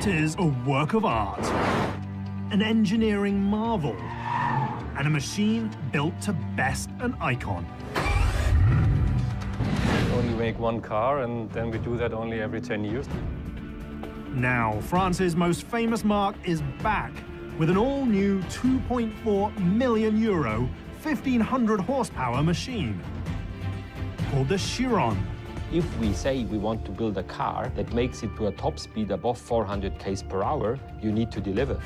It is a work of art, an engineering marvel, and a machine built to best an icon. We only make one car, and then we do that only every 10 years. Now, France's most famous marque is back with an all-new 2.4 million euro, 1,500 horsepower machine called the Chiron. If we say we want to build a car that makes it to a top speed above 400 km per hour, you need to deliver.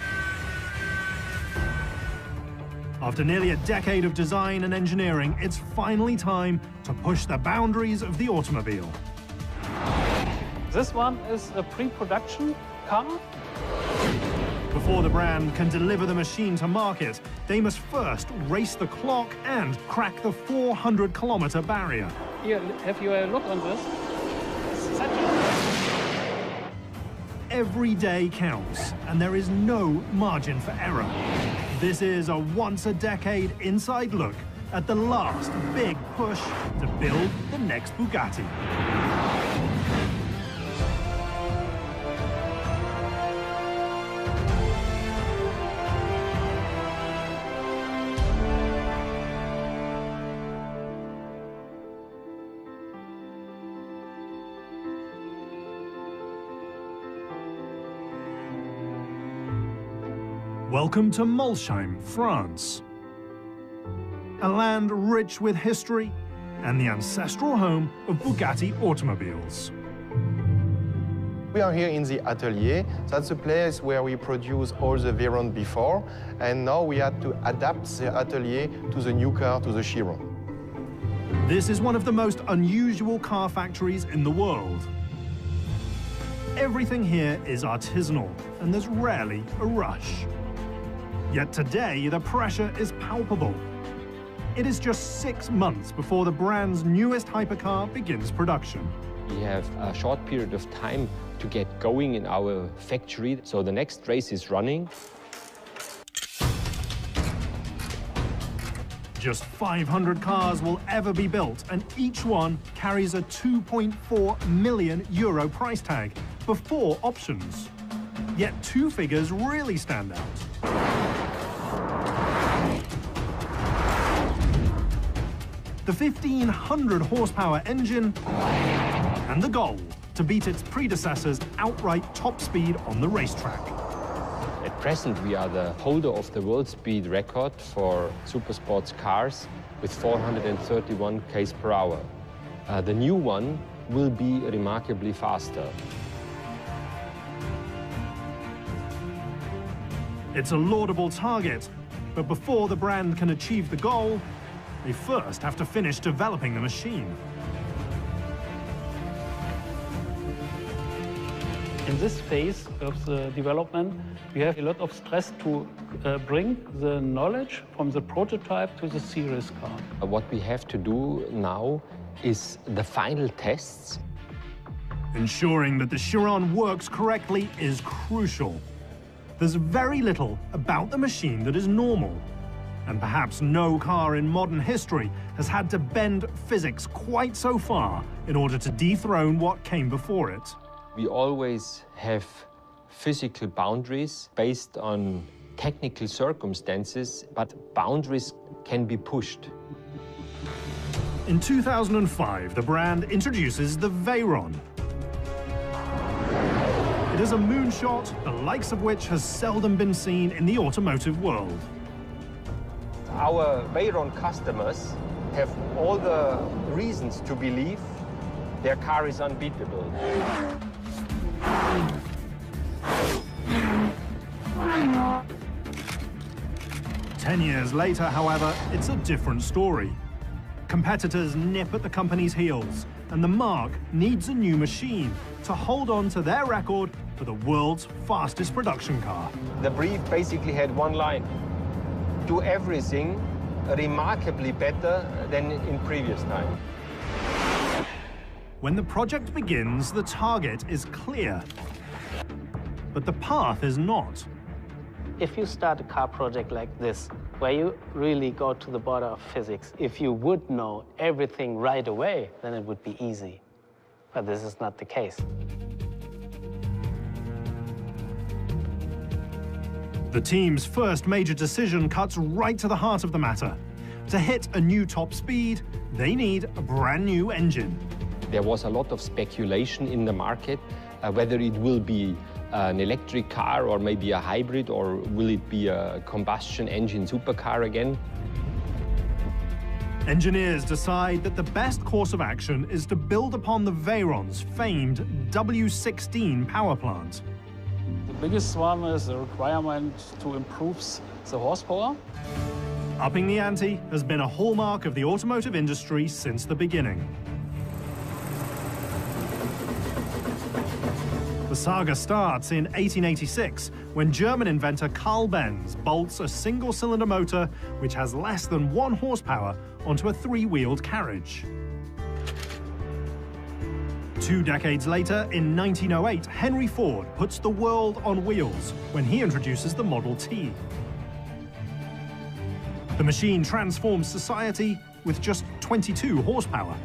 After nearly a decade of design and engineering, it's finally time to push the boundaries of the automobile. This one is a pre-production car. Before the brand can deliver the machine to market, they must first race the clock and crack the 400-kilometer barrier. Here, have you a look on this? Every day counts, and there is no margin for error. This is a once-a-decade inside look at the last big push to build the next Bugatti. Welcome to Molsheim, France. A land rich with history and the ancestral home of Bugatti automobiles. We are here in the atelier. That's the place where we produce all the Veyron before, and now we had to adapt the atelier to the new car, to the Chiron. This is one of the most unusual car factories in the world. Everything here is artisanal, and there's rarely a rush. Yet today, the pressure is palpable. It is just 6 months before the brand's newest hypercar begins production. We have a short period of time to get going in our factory, so the next race is running. Just 500 cars will ever be built, and each one carries a 2.4 million euro price tag before options. Yet two figures really stand out. The 1,500 horsepower engine and the goal to beat its predecessor's outright top speed on the racetrack. At present, we are the holder of the world speed record for super sports cars with 431 km per hour. The new one will be remarkably faster. It's a laudable target, but before the brand can achieve the goal, they first have to finish developing the machine. In this phase of the development, we have a lot of stress to bring the knowledge from the prototype to the series car. What we have to do now is the final tests. Ensuring that the Chiron works correctly is crucial. There's very little about the machine that is normal. And perhaps no car in modern history has had to bend physics quite so far in order to dethrone what came before it. We always have physical boundaries based on technical circumstances, but boundaries can be pushed. In 2005, the brand introduces the Veyron. It is a moonshot, the likes of which has seldom been seen in the automotive world. Our Veyron customers have all the reasons to believe their car is unbeatable. Ten years later, however, it's a different story. Competitors nip at the company's heels, and the marque needs a new machine to hold on to their record for the world's fastest production car. The brief basically had one line: do everything remarkably better than in previous time. When the project begins, the target is clear, but the path is not. If you start a car project like this, where you really go to the border of physics, if you would know everything right away, then it would be easy. But this is not the case. The team's first major decision cuts right to the heart of the matter. To hit a new top speed, they need a brand new engine. There was a lot of speculation in the market, whether it will be an electric car or maybe a hybrid, or will it be a combustion engine supercar again? Engineers decide that the best course of action is to build upon the Veyron's famed W16 power plant. The biggest one is the requirement to improve the horsepower. Upping the ante has been a hallmark of the automotive industry since the beginning. The saga starts in 1886, when German inventor Carl Benz bolts a single-cylinder motor which has less than 1 horsepower onto a 3-wheeled carriage. 2 decades later, in 1908, Henry Ford puts the world on wheels when he introduces the Model T. The machine transforms society with just 22 horsepower.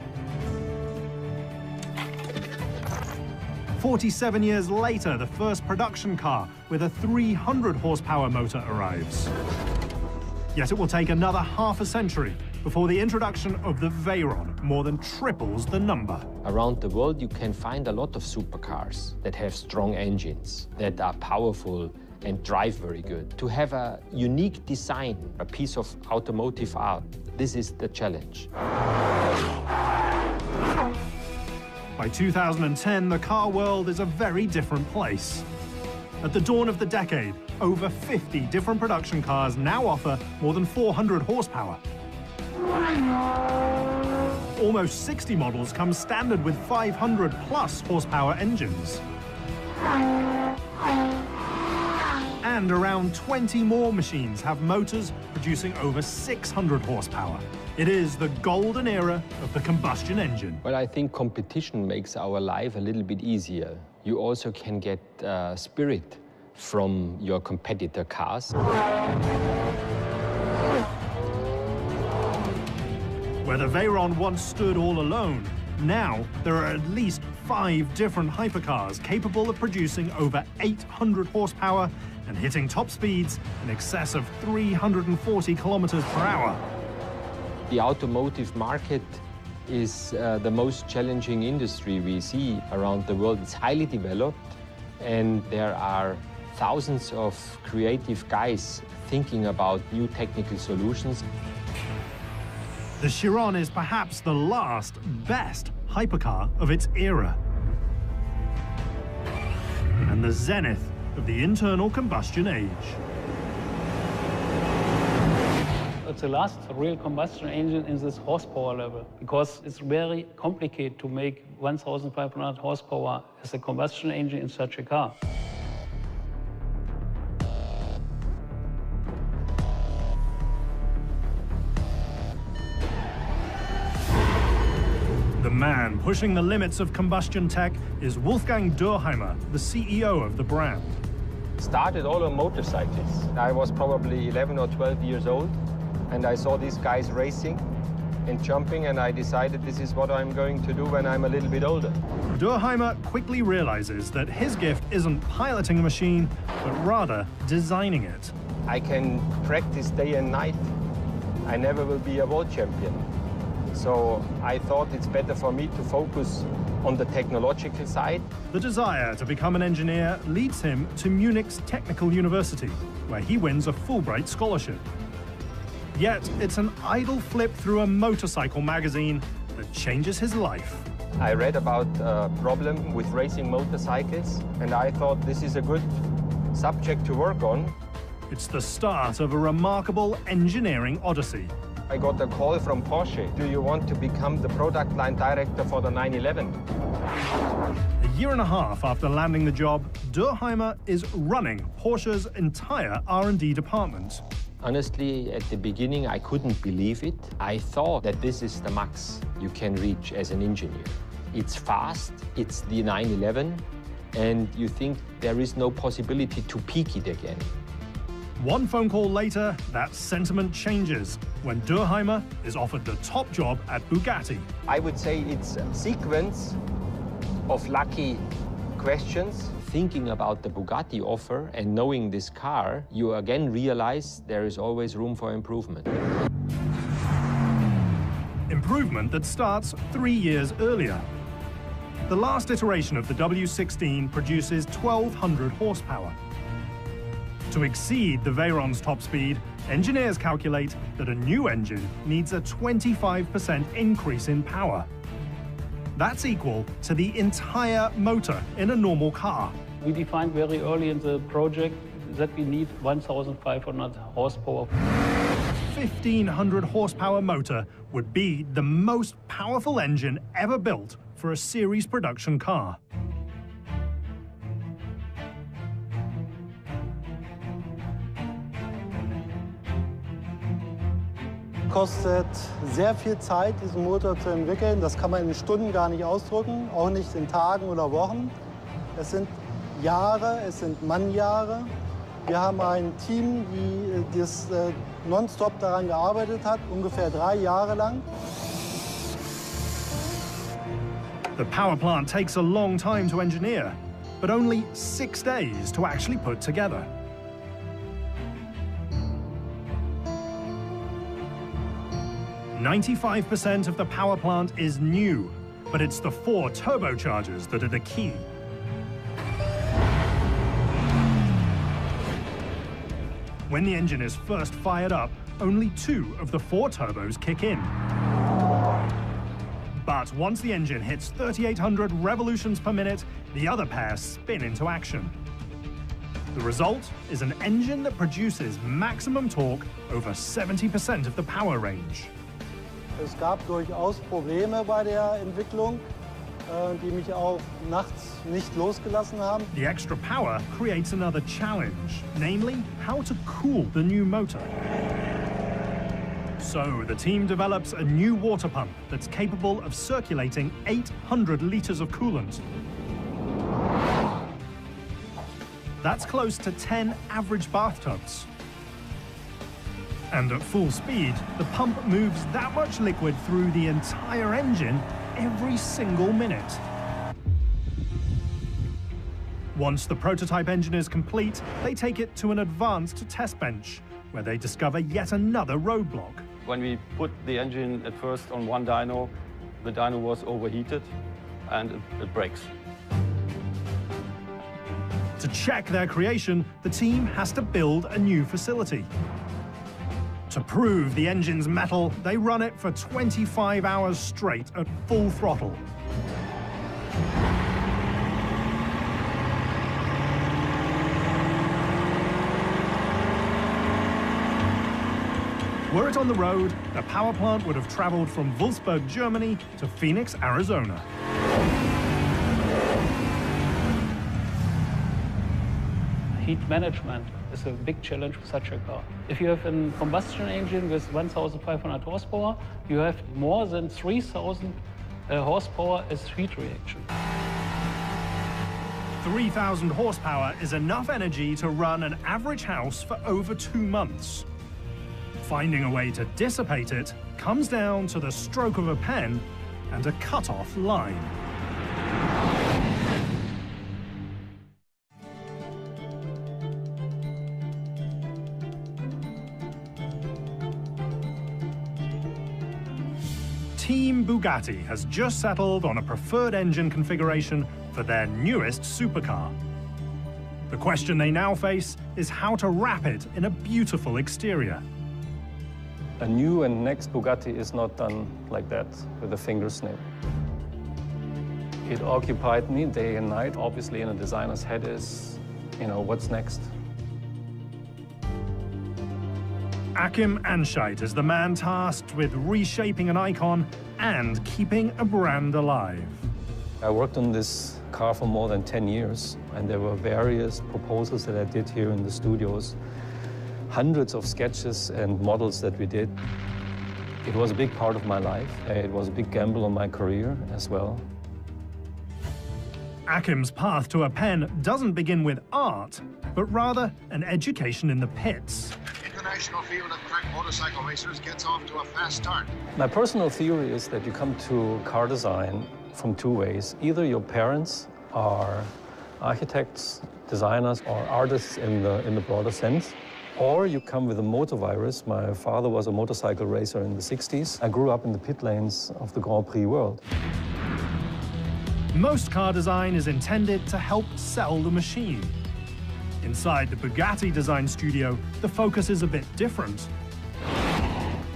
47 years later, the first production car with a 300 horsepower motor arrives. Yet it will take another half a century before the introduction of the Veyron more than triples the number. Around the world, you can find a lot of supercars that have strong engines, that are powerful and drive very good. To have a unique design, a piece of automotive art, this is the challenge. By 2010, the car world is a very different place. At the dawn of the decade, over 50 different production cars now offer more than 400 horsepower. Almost 60 models come standard with 500+ horsepower engines. And around 20 more machines have motors producing over 600 horsepower. It is the golden era of the combustion engine. Well, I think competition makes our life a little bit easier. You also can get spirit from your competitor cars. Where the Veyron once stood all alone, now there are at least 5 different hypercars capable of producing over 800 horsepower and hitting top speeds in excess of 340 kilometers per hour. The automotive market is the most challenging industry we see around the world. It's highly developed, and there are thousands of creative guys thinking about new technical solutions. The Chiron is perhaps the last, best hypercar of its era. And the zenith of the internal combustion age. It's the last real combustion engine in this horsepower level, because it's very complicated to make 1,500 horsepower as a combustion engine in such a car. The man pushing the limits of combustion tech is Wolfgang Dürheimer, the CEO of the brand. Started all on motorcycles. I was probably 11 or 12 years old, and I saw these guys racing and jumping, and I decided this is what I'm going to do when I'm a little bit older. Dürheimer quickly realizes that his gift isn't piloting a machine, but rather designing it. I can practice day and night. I never will be a world champion. So I thought it's better for me to focus on the technological side. The desire to become an engineer leads him to Munich's Technical University, where he wins a Fulbright scholarship. Yet it's an idle flip through a motorcycle magazine that changes his life. I read about a problem with racing motorcycles, and I thought this is a good subject to work on. It's the start of a remarkable engineering odyssey. I got a call from Porsche. Do you want to become the product line director for the 911? A year and a half after landing the job, Dürheimer is running Porsche's entire R&D department. Honestly, at the beginning, I couldn't believe it. I thought that this is the max you can reach as an engineer. It's fast, it's the 911, and you think there is no possibility to peak it again. One phone call later, that sentiment changes when Dürheimer is offered the top job at Bugatti. I would say it's a sequence of lucky questions thinking about the Bugatti offer and knowing this car, you again realize there is always room for improvement. Improvement that starts 3 years earlier. The last iteration of the W16 produces 1,200 horsepower. To exceed the Veyron's top speed, engineers calculate that a new engine needs a 25% increase in power. That's equal to the entire motor in a normal car. We defined very early in the project that we need 1,500 horsepower. 1,500 horsepower motor would be the most powerful engine ever built for a series production car. Kostet sehr viel Zeit, diesen Motor zu entwickeln. Das kann man in Stunden gar nicht ausdrücken, auch nicht in Tagen oder Wochen. Es sind Jahre, es sind Mannjahre. Wir haben ein Team, das nonstop daran gearbeitet hat, ungefähr 3 Jahre lang. The power plant takes a long time to engineer, but only 6 days to actually put together. "95% of the power plant is new, but it's the 4 turbochargers that are the key. When the engine is first fired up, only 2 of the 4 turbos kick in. But once the engine hits 3,800 revolutions per minute, the other pair spin into action. The result is an engine that produces maximum torque over 70% of the power range. Es gab durchaus Probleme bei der Entwicklung, die mich auch nachts nicht losgelassen haben. The extra power creates another challenge, namely how to cool the new motor. So the team develops a new water pump that's capable of circulating 800 liters of coolant. That's close to 10 average bathtubs. And at full speed, the pump moves that much liquid through the entire engine every single minute. Once the prototype engine is complete, they take it to an advanced test bench, where they discover yet another roadblock. When we put the engine at first on one dyno, the dyno was overheated and it breaks. To check their creation, the team has to build a new facility. To prove the engine's metal, they run it for 25 hours straight at full throttle. Were it on the road, the power plant would have traveled from Wolfsburg, Germany to Phoenix, Arizona. Heat management is a big challenge for such a car. If you have a combustion engine with 1,500 horsepower, you have more than 3,000 horsepower as heat reaction. 3,000 horsepower is enough energy to run an average house for over 2 months. Finding a way to dissipate it comes down to the stroke of a pen and a cut-off line. Team Bugatti has just settled on a preferred engine configuration for their newest supercar. The question they now face is how to wrap it in a beautiful exterior. A new and next Bugatti is not done like that, with a finger snip. It occupied me day and night. Obviously, in a designer's head is, what's next? Achim Anscheit is the man tasked with reshaping an icon and keeping a brand alive. I worked on this car for more than 10 years, and there were various proposals that I did here in the studios. Hundreds of sketches and models that we did. It was a big part of my life. It was a big gamble on my career as well. Achim's path to a pen doesn't begin with art, but rather an education in the pits. International field of crack motorcycle racers gets off to a fast start. My personal theory is that you come to car design from 2 ways. Either your parents are architects, designers, or artists in the broader sense. Or you come with a motor virus. My father was a motorcycle racer in the 60s. I grew up in the pit lanes of the Grand Prix world. Most car design is intended to help sell the machine. Inside the Bugatti design studio, the focus is a bit different.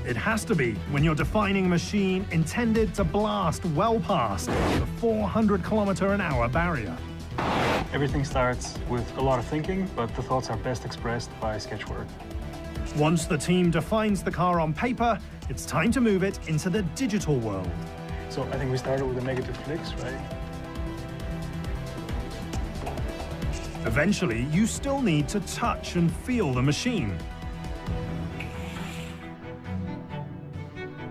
It has to be when you're defining a machine intended to blast well past the 400-kilometer-an-hour barrier. Everything starts with a lot of thinking, but the thoughts are best expressed by sketch work. Once the team defines the car on paper, it's time to move it into the digital world. So I think we started with the negative clicks, right? Eventually, you still need to touch and feel the machine.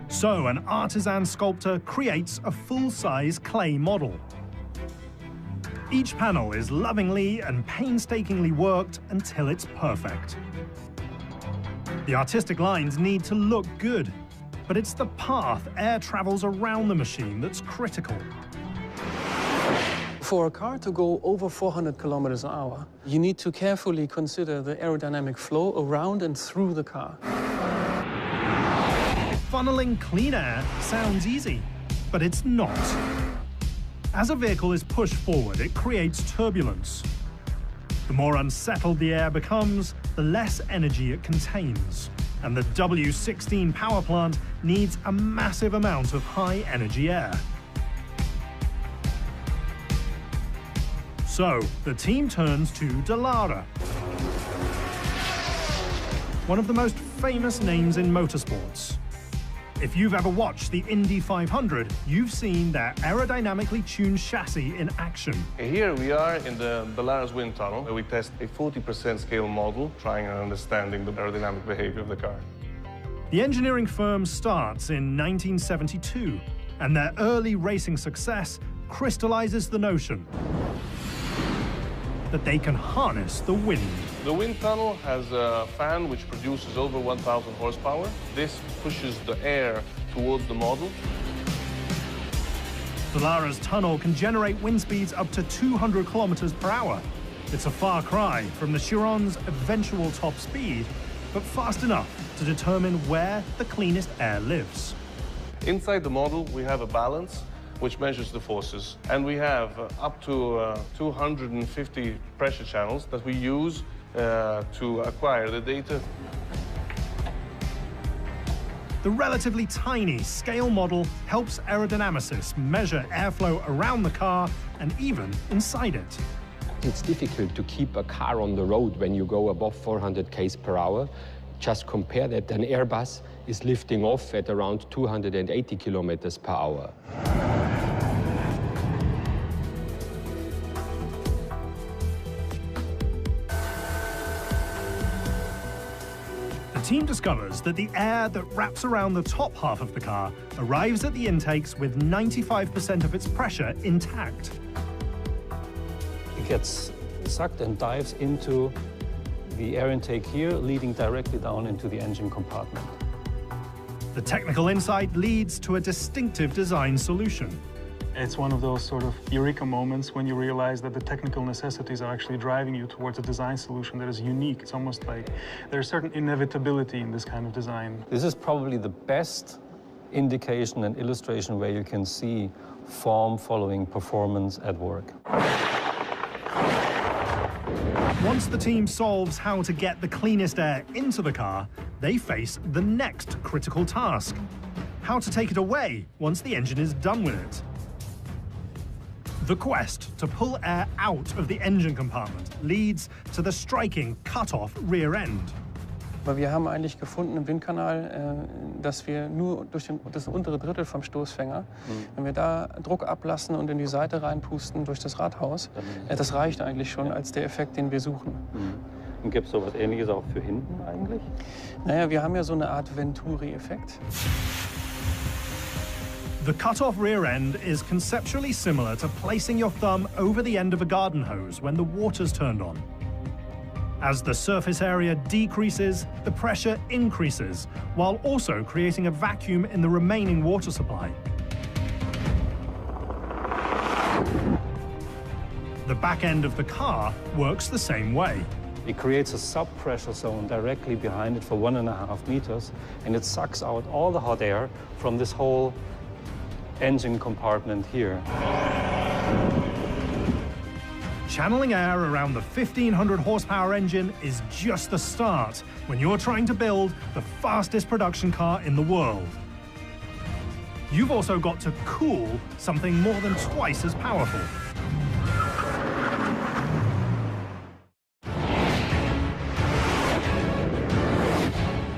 So an artisan sculptor creates a full-size clay model. Each panel is lovingly and painstakingly worked until it's perfect. The artistic lines need to look good, but it's the path air travels around the machine that's critical. For a car to go over 400 kilometers an hour, you need to carefully consider the aerodynamic flow around and through the car. Funneling clean air sounds easy, but it's not. As a vehicle is pushed forward, it creates turbulence. The more unsettled the air becomes, the less energy it contains. And the W16 power plant needs a massive amount of high-energy air. So, the team turns to Dallara, one of the most famous names in motorsports. If you've ever watched the Indy 500, you've seen their aerodynamically tuned chassis in action. Here we are in the Dallara's wind tunnel, where we test a 40% scale model, trying and understanding the aerodynamic behavior of the car. The engineering firm starts in 1972, and their early racing success crystallizes the notion that they can harness the wind. The wind tunnel has a fan which produces over 1,000 horsepower. This pushes the air towards the model. Dallara's tunnel can generate wind speeds up to 200 kilometers per hour. It's a far cry from the Chiron's eventual top speed, but fast enough to determine where the cleanest air lives. Inside the model, we have a balance which measures the forces. And we have up to 250 pressure channels that we use to acquire the data. The relatively tiny scale model helps aerodynamicists measure airflow around the car and even inside it. It's difficult to keep a car on the road when you go above 400 km per hour. Just compare that an Airbus is lifting off at around 280 kilometers per hour. The team discovers that the air that wraps around the top half of the car arrives at the intakes with 95% of its pressure intact. It gets sucked and dives into the air intake here, leading directly down into the engine compartment. The technical insight leads to a distinctive design solution. It's one of those sort of eureka moments when you realize that the technical necessities are actually driving you towards a design solution that is unique. It's almost like there's a certain inevitability in this kind of design. This is probably the best indication and illustration where you can see form following performance at work. Once the team solves how to get the cleanest air into the car, they face the next critical task: how to take it away once the engine is done with it. The quest to pull air out of the engine compartment leads to the striking cut-off rear end. Weil wir haben eigentlich gefunden im Windkanal, dass wir nur durch das untere Drittel vom Stoßfänger, wenn wir da Druck ablassen und in die Seite reinpusten durch das Radhaus, das reicht eigentlich schon als der Effekt, den wir suchen. Und gibt es so etwas Ähnliches auch für hinten eigentlich? Naja, wir haben ja so eine Art Venturi-Effekt. The cut-off rear end is conceptually similar to placing your thumb over the end of a garden hose when the water's turned on. As the surface area decreases, the pressure increases, while also creating a vacuum in the remaining water supply. The The back end of the car works the same way. It creates a sub-pressure zone directly behind it for 1.5 meters, and it sucks out all the hot air from this whole engine compartment here. Channeling air around the 1,500 horsepower engine is just the start when you're trying to build the fastest production car in the world. You've also got to cool something more than twice as powerful.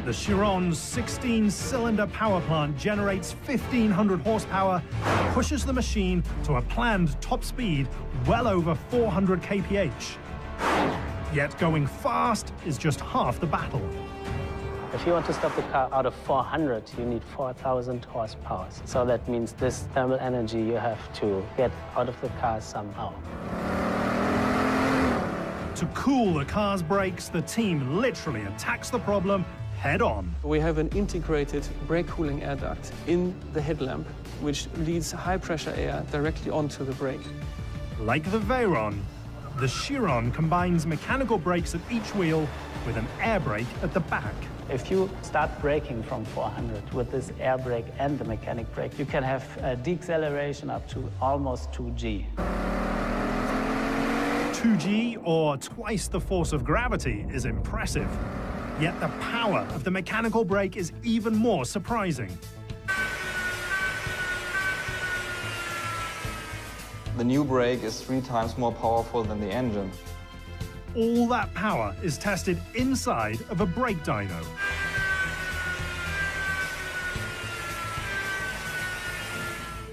The Chiron's 16-cylinder power plant generates 1,500 horsepower and pushes the machine to a planned top speed well over 400 kph. Yet going fast is just half the battle. If you want to stop the car out of 400, you need 4,000 horsepower. So that means this thermal energy you have to get out of the car somehow. To cool the car's brakes, the team literally attacks the problem head-on. We have an integrated brake cooling air duct in the headlamp, which leads high-pressure air directly onto the brake. Like the Veyron, the Chiron combines mechanical brakes at each wheel with an air brake at the back. If you start braking from 400 with this air brake and the mechanic brake, you can have a deceleration up to almost 2G. 2G, or twice the force of gravity, is impressive. Yet the power of the mechanical brake is even more surprising. The new brake is 3 times more powerful than the engine. All that power is tested inside of a brake dyno.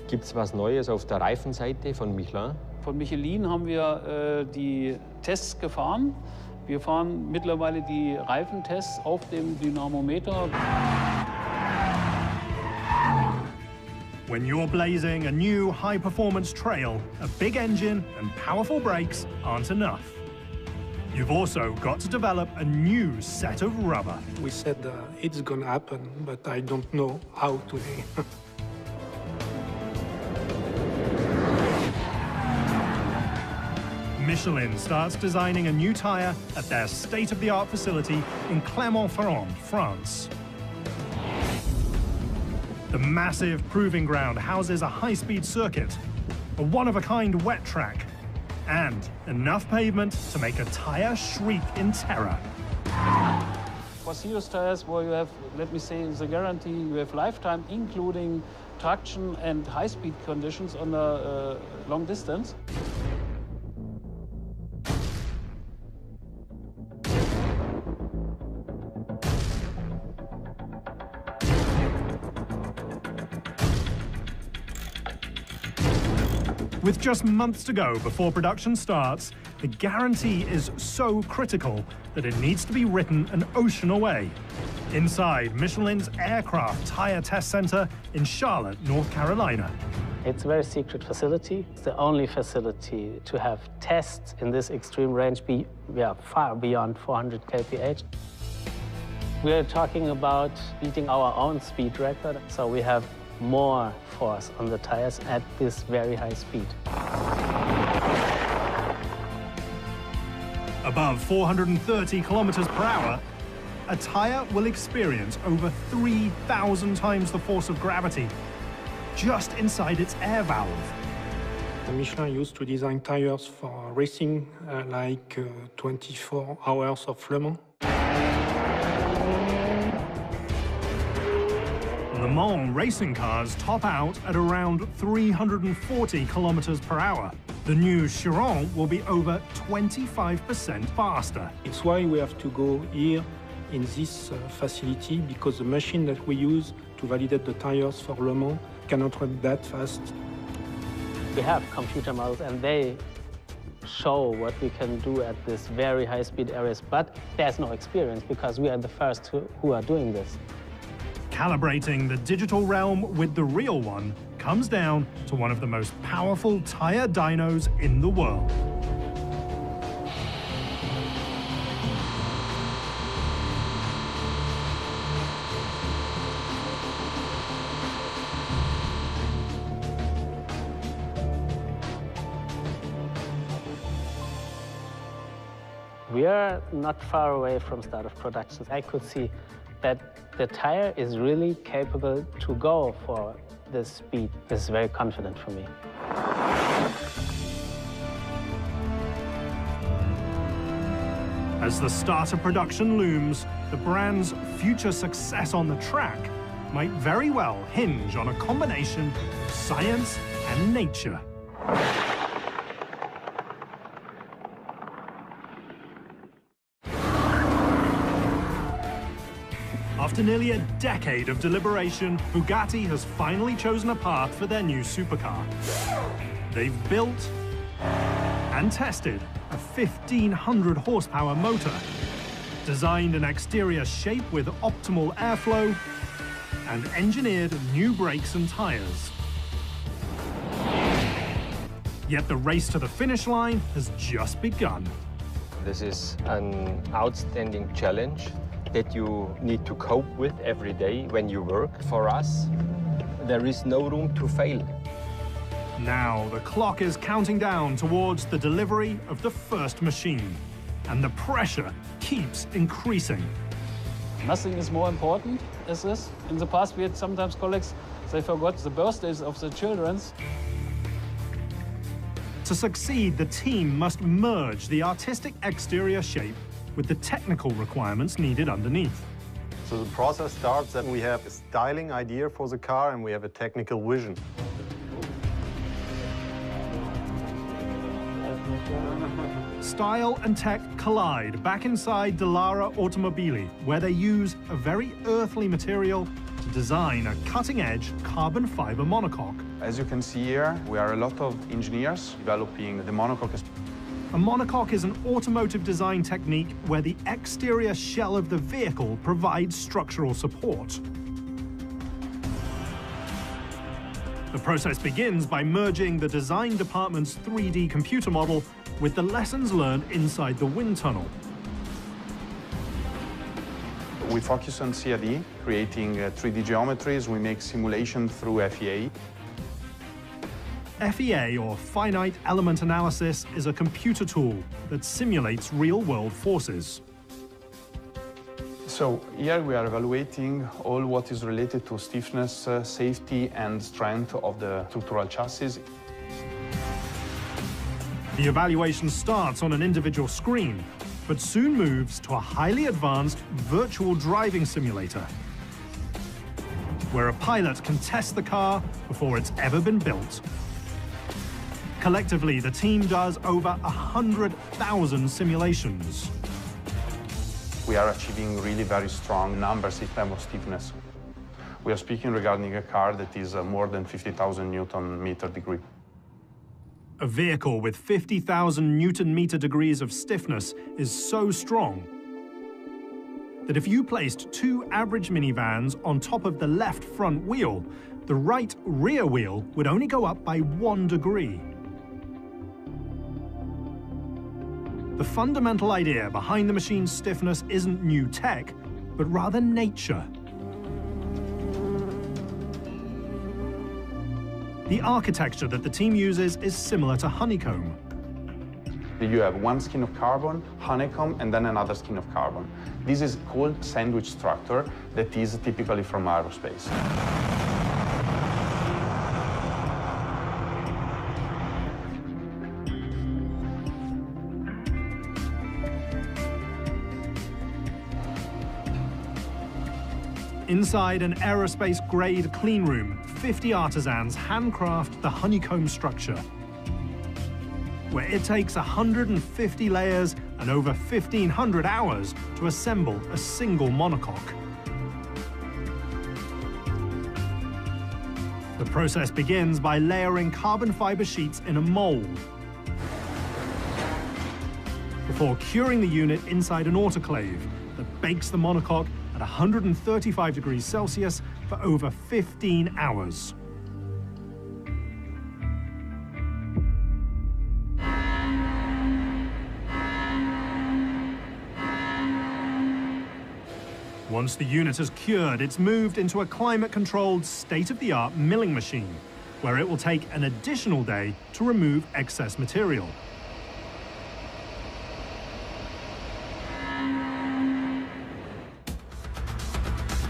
Gibt's was Neues auf der Reifenseite von Michelin? Von Michelin haben wir die Tests gefahren. Wir fahren mittlerweile die Reifentests auf dem Dynamometer. When you're blazing a new high-performance trail, a big engine and powerful brakes aren't enough. You've also got to develop a new set of rubber. We said it's gonna happen, but I don't know how today. Michelin starts designing a new tire at their state-of-the-art facility in Clermont-Ferrand, France. The massive proving ground houses a high-speed circuit, a one-of-a-kind wet track, and enough pavement to make a tire shriek in terror. For serious tires where you have, let me say, the guarantee, you have lifetime, including traction and high-speed conditions on a long distance. With just months to go before production starts, the guarantee is so critical that it needs to be written an ocean away. Inside Michelin's aircraft tire test center in Charlotte, North Carolina. It's a very secret facility. It's the only facility to have tests in this extreme range far beyond 400 kph. We are talking about beating our own speed record, so we have more force on the tires at this very high speed. Above 430 kilometers per hour, a tire will experience over 3,000 times the force of gravity just inside its air valve. The Michelin used to design tires for racing, 24 hours of Le Mans. Le Mans racing cars top out at around 340 kilometers per hour. The new Chiron will be over 25% faster. It's why we have to go here in this facility, because the machine that we use to validate the tires for Le Mans cannot run that fast. We have computer models and they show what we can do at this very high speed areas, but there's no experience because we are the first who are doing this. Calibrating the digital realm with the real one comes down to one of the most powerful tire dynos in the world. We are not far away from start of production. I could see that the tire is really capable to go for this speed. This is very confident for me. As the start of production looms, the brand's future success on the track might very well hinge on a combination of science and nature. After nearly a decade of deliberation, Bugatti has finally chosen a path for their new supercar. They've built and tested a 1,500 horsepower motor, designed an exterior shape with optimal airflow, and engineered new brakes and tires. Yet the race to the finish line has just begun. This is an outstanding challenge that you need to cope with every day when you work. For us, there is no room to fail. Now the clock is counting down towards the delivery of the first machine, and the pressure keeps increasing. Nothing is more important as this. In the past, we had sometimes colleagues, they forgot the birthdays of the children. To succeed, the team must merge the artistic exterior shape with the technical requirements needed underneath. So the process starts that we have a styling idea for the car and we have a technical vision. Style and tech collide back inside Dallara Automobili, where they use a very earthly material to design a cutting-edge carbon fiber monocoque. As you can see here, we are a lot of engineers developing the monocoque. A monocoque is an automotive design technique where the exterior shell of the vehicle provides structural support. The process begins by merging the design department's 3D computer model with the lessons learned inside the wind tunnel. We focus on CAD, creating 3D geometries. We make simulation through FEA. FEA, or Finite Element Analysis, is a computer tool that simulates real-world forces. So here we are evaluating all what is related to stiffness, safety and strength of the structural chassis. The evaluation starts on an individual screen, but soon moves to a highly advanced virtual driving simulator, where a pilot can test the car before it's ever been built. Collectively, the team does over 100,000 simulations. We are achieving really very strong numbers in terms of stiffness. We are speaking regarding a car that is more than 50,000 Newton-meter degree. A vehicle with 50,000 Newton-meter degrees of stiffness is so strong that if you placed two average minivans on top of the left front wheel, the right rear wheel would only go up by 1 degree. The fundamental idea behind the machine's stiffness isn't new tech, but rather nature. The architecture that the team uses is similar to honeycomb. You have one skin of carbon, honeycomb, and then another skin of carbon. This is called sandwich structure that is typically from aerospace. Inside an aerospace-grade clean room, 50 artisans handcraft the honeycomb structure, where it takes 150 layers and over 1,500 hours to assemble a single monocoque. The process begins by layering carbon fiber sheets in a mold, before curing the unit inside an autoclave that bakes the monocoque at 135 degrees Celsius for over 15 hours. Once the unit is cured, it's moved into a climate-controlled, state-of-the-art milling machine, where it will take an additional day to remove excess material.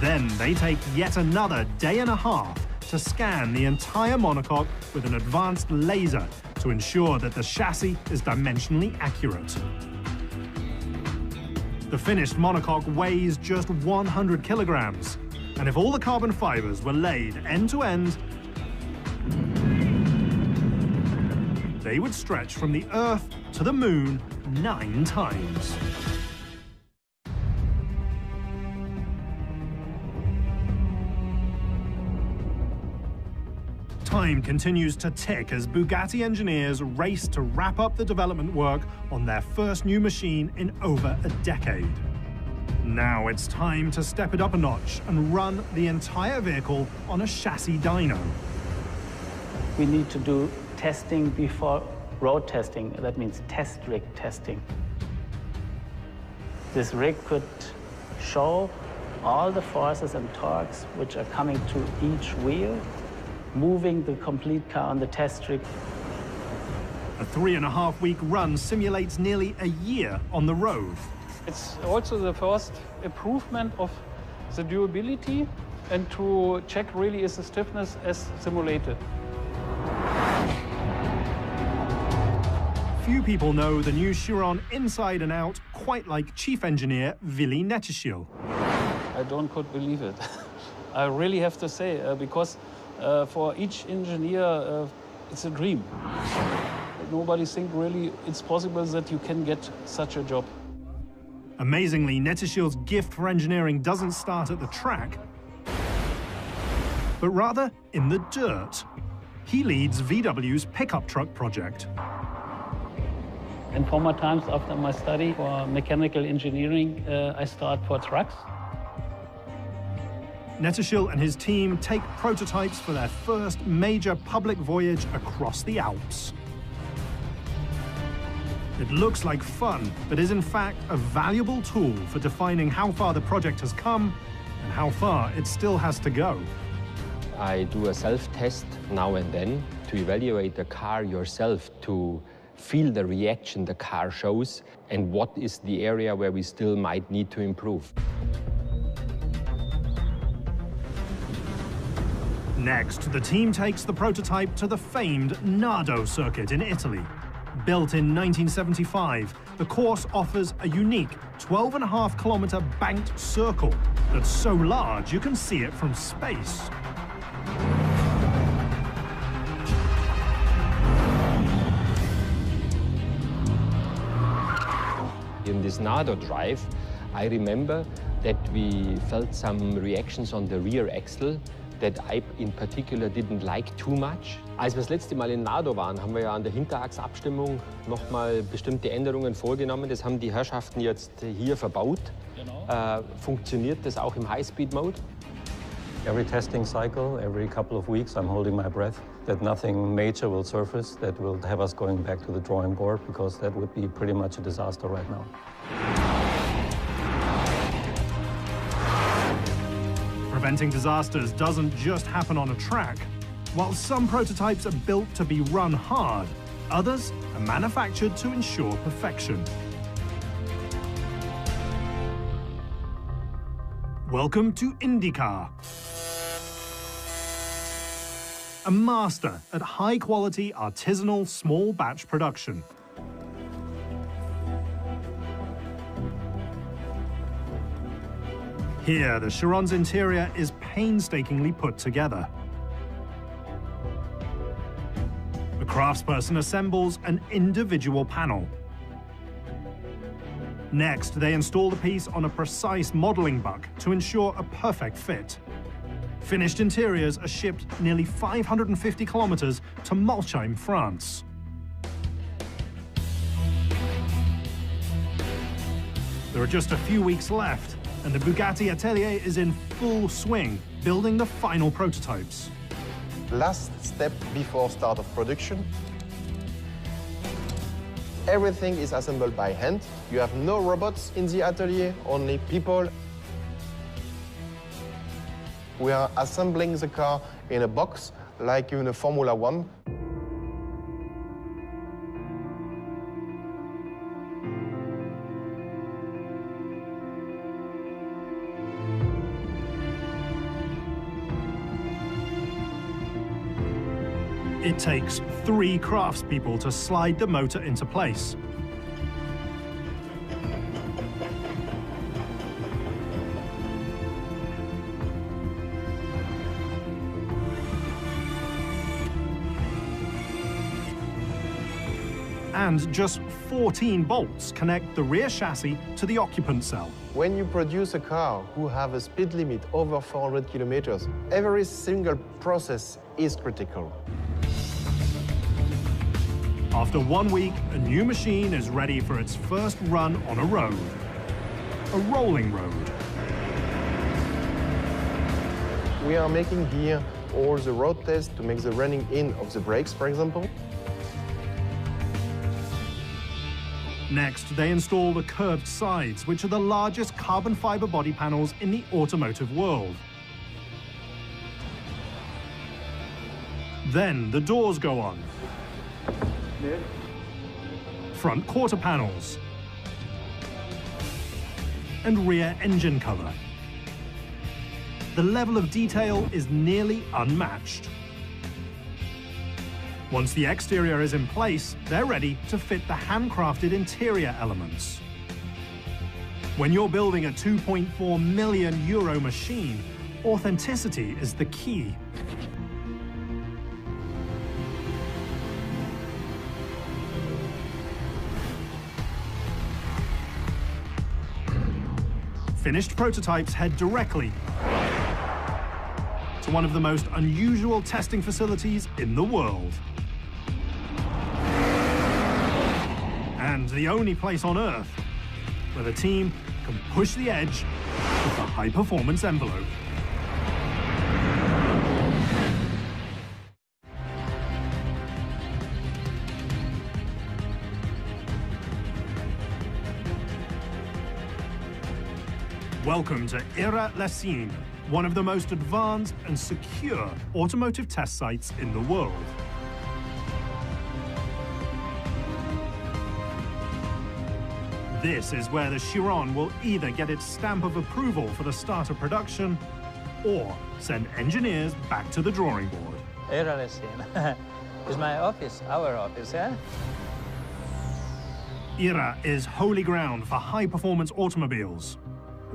Then they take yet another day and a half to scan the entire monocoque with an advanced laser to ensure that the chassis is dimensionally accurate. The finished monocoque weighs just 100 kilograms, and if all the carbon fibers were laid end to end, they would stretch from the Earth to the Moon 9 times. Time continues to tick as Bugatti engineers race to wrap up the development work on their first new machine in over a decade. Now it's time to step it up a notch and run the entire vehicle on a chassis dyno. We need to do testing before road testing. That means test rig testing. This rig could show all the forces and torques which are coming to each wheel, moving the complete car on the test rig. A 3.5-week run simulates nearly a year on the road. It's also the first improvement of the durability and to check really is the stiffness as simulated. Few people know the new Chiron inside and out, quite like Chief Engineer Willi Netteschil. I could believe it. I really have to say, because for each engineer, it's a dream. Nobody thinks really it's possible that you can get such a job. Amazingly, Netteschil's gift for engineering doesn't start at the track, but rather in the dirt. He leads VW's pickup truck project. In former times, after my study for mechanical engineering, I start for trucks. Netteschil and his team take prototypes for their first major public voyage across the Alps. It looks like fun, but is in fact a valuable tool for defining how far the project has come and how far it still has to go. I do a self-test now and then to evaluate the car yourself, to feel the reaction the car shows and what is the area where we still might need to improve. Next, the team takes the prototype to the famed Nardo circuit in Italy. Built in 1975, the course offers a unique 12.5-kilometer banked circle that's so large you can see it from space. In this Nardo drive, I remember that we felt some reactions on the rear axle that I in particular didn't like too much. Als wir das letzte Mal in Nardo waren, haben wir ja an der Hinterachsabstimmung nochmal bestimmte Änderungen vorgenommen. Das haben die Herrschaften jetzt hier verbaut. Genau. Funktioniert das auch im High-Speed-Mode? Every testing cycle, every couple of weeks, I'm holding my breath that nothing major will surface that will have us going back to the drawing board, because that would be pretty much a disaster right now. Preventing disasters doesn't just happen on a track. While some prototypes are built to be run hard, others are manufactured to ensure perfection. Welcome to IndyCar, a master at high-quality artisanal small batch production. Here, the Chiron's interior is painstakingly put together. The craftsperson assembles an individual panel. Next, they install the piece on a precise modeling buck to ensure a perfect fit. Finished interiors are shipped nearly 550 kilometers to Molsheim, France. There are just a few weeks left, and the Bugatti atelier is in full swing, building the final prototypes. Last step before start of production. Everything is assembled by hand. You have no robots in the atelier, only people. We are assembling the car in a box, like in a Formula One. It takes 3 craftspeople to slide the motor into place. And just 14 bolts connect the rear chassis to the occupant cell. When you produce a car who have a speed limit over 400 kilometers, every single process is critical. After 1 week, a new machine is ready for its first run on a road. A rolling road. We are making here all the road tests to make the running in of the brakes, for example. Next, they install the curved sides, which are the largest carbon fiber body panels in the automotive world. Then the doors go on. Front quarter panels. And rear engine cover. The level of detail is nearly unmatched. Once the exterior is in place, they're ready to fit the handcrafted interior elements. When you're building a 2.4 million euro machine, authenticity is the key. Finished prototypes head directly to one of the most unusual testing facilities in the world. And the only place on Earth where the team can push the edge of the high-performance envelope. Welcome to Ira-les-Cygnes, one of the most advanced and secure automotive test sites in the world. This is where the Chiron will either get its stamp of approval for the start of production or send engineers back to the drawing board. Ira-les-Cygnes is my office, our office, yeah? Ira is holy ground for high-performance automobiles.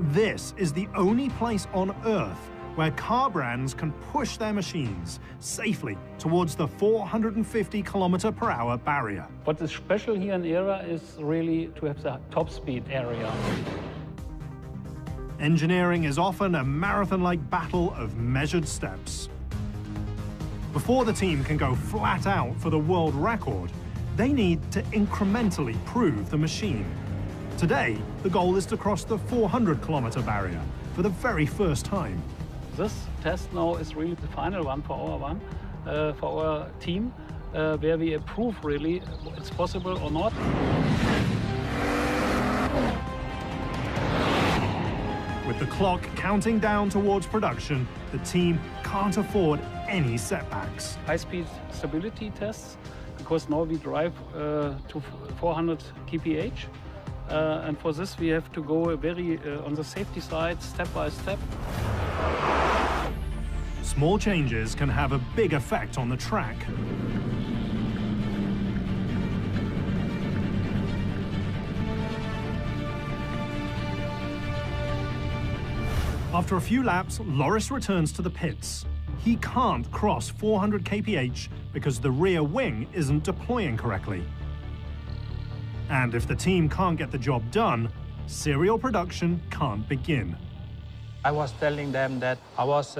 This is the only place on Earth where car brands can push their machines safely towards the 450 km/h barrier. What is special here in Ira is really to have the top speed area. Engineering is often a marathon-like battle of measured steps. Before the team can go flat out for the world record, they need to incrementally prove the machine. Today, the goal is to cross the 400-km barrier for the very first time. This test now is really the final one for our team, where we approve really it's possible or not. With the clock counting down towards production, the team can't afford any setbacks. High-speed stability tests, because now we drive to 400 kph. And for this, we have to go very on the safety side, step by step. Small changes can have a big effect on the track. After a few laps, Loris returns to the pits. He can't cross 400 kph because the rear wing isn't deploying correctly. And if the team can't get the job done, serial production can't begin. I was telling them that I was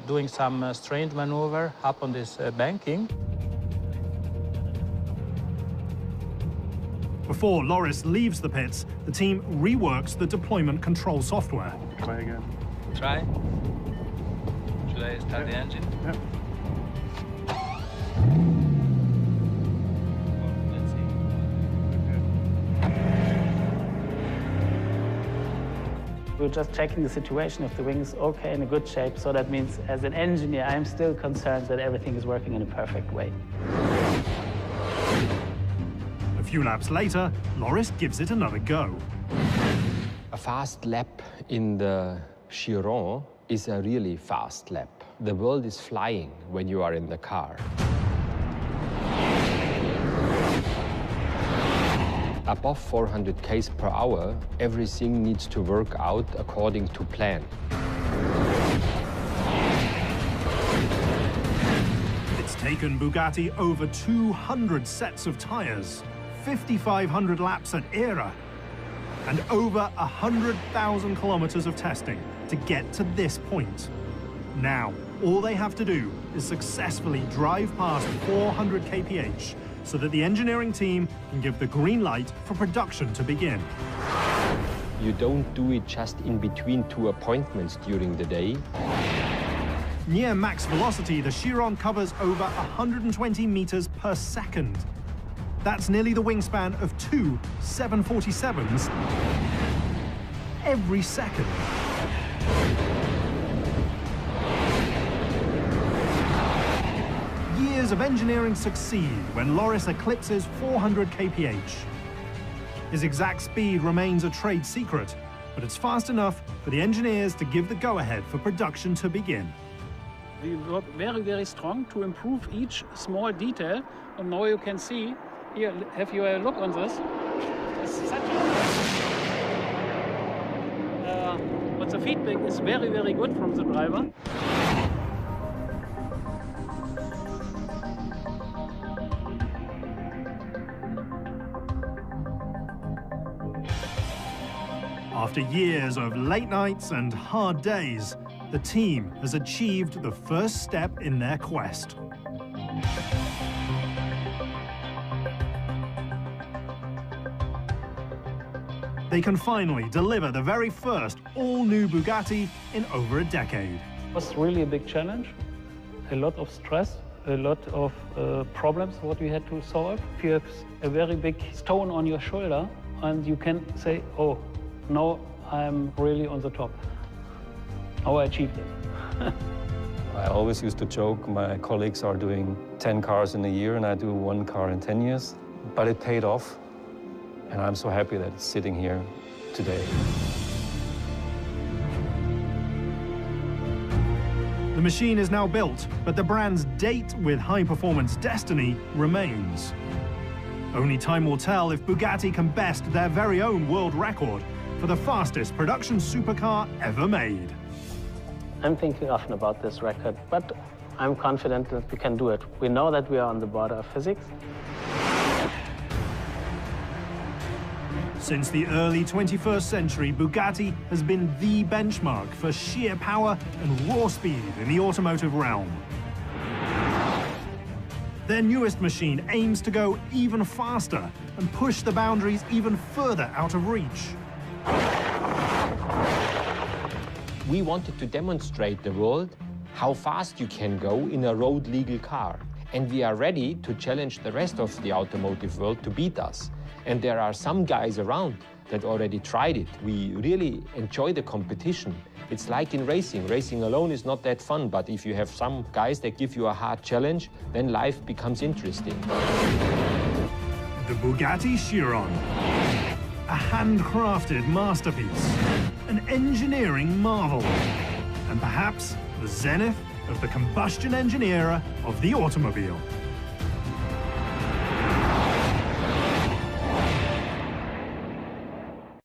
doing some strange maneuver up on this banking. Before Loris leaves the pits, the team reworks the deployment control software. Try again. Try. Should I start the engine? Yeah. We're just checking the situation if the wing is okay, in a good shape. So that means, as an engineer, I'm still concerned that everything is working in a perfect way. A few laps later, Loris gives it another go. A fast lap in the Chiron is a really fast lap. The world is flying when you are in the car. above 400 km per hour, everything needs to work out according to plan. It's taken Bugatti over 200 sets of tires, 5,500 laps at Era, and over 100,000 kilometers of testing to get to this point. Now, all they have to do is successfully drive past 400 kph so that the engineering team can give the green light for production to begin. You don't do it just in between two appointments during the day. Near max velocity, the Chiron covers over 120 meters per second. That's nearly the wingspan of two 747s every second. Years of engineering succeed when Loris eclipses 400 kph. His exact speed remains a trade secret, but it's fast enough for the engineers to give the go-ahead for production to begin. We work very, very strong to improve each small detail, and now you can see, here, have you a look on this? It's such a... but the feedback is very, very good from the driver. After years of late nights and hard days, the team has achieved the first step in their quest. They can finally deliver the very first all-new Bugatti in over a decade. It was really a big challenge, a lot of stress, a lot of problems what we had to solve. If you have a very big stone on your shoulder and you can say, oh, now I'm really on the top. Now I achieved it. I always used to joke, my colleagues are doing 10 cars in a year and I do 1 car in 10 years. But it paid off, and I'm so happy that it's sitting here today. The machine is now built, but the brand's date with high-performance destiny remains. Only time will tell if Bugatti can best their very own world record for the fastest production supercar ever made. I'm thinking often about this record, but I'm confident that we can do it. We know that we are on the border of physics. Since the early 21st century, Bugatti has been the benchmark for sheer power and raw speed in the automotive realm. Their newest machine aims to go even faster and push the boundaries even further out of reach. We wanted to demonstrate the world how fast you can go in a road-legal car. And we are ready to challenge the rest of the automotive world to beat us. And there are some guys around that already tried it. We really enjoy the competition. It's like in racing. Racing alone is not that fun, but if you have some guys that give you a hard challenge, then life becomes interesting. The Bugatti Chiron. A handcrafted masterpiece, an engineering marvel, and perhaps the zenith of the combustion engine era of the automobile.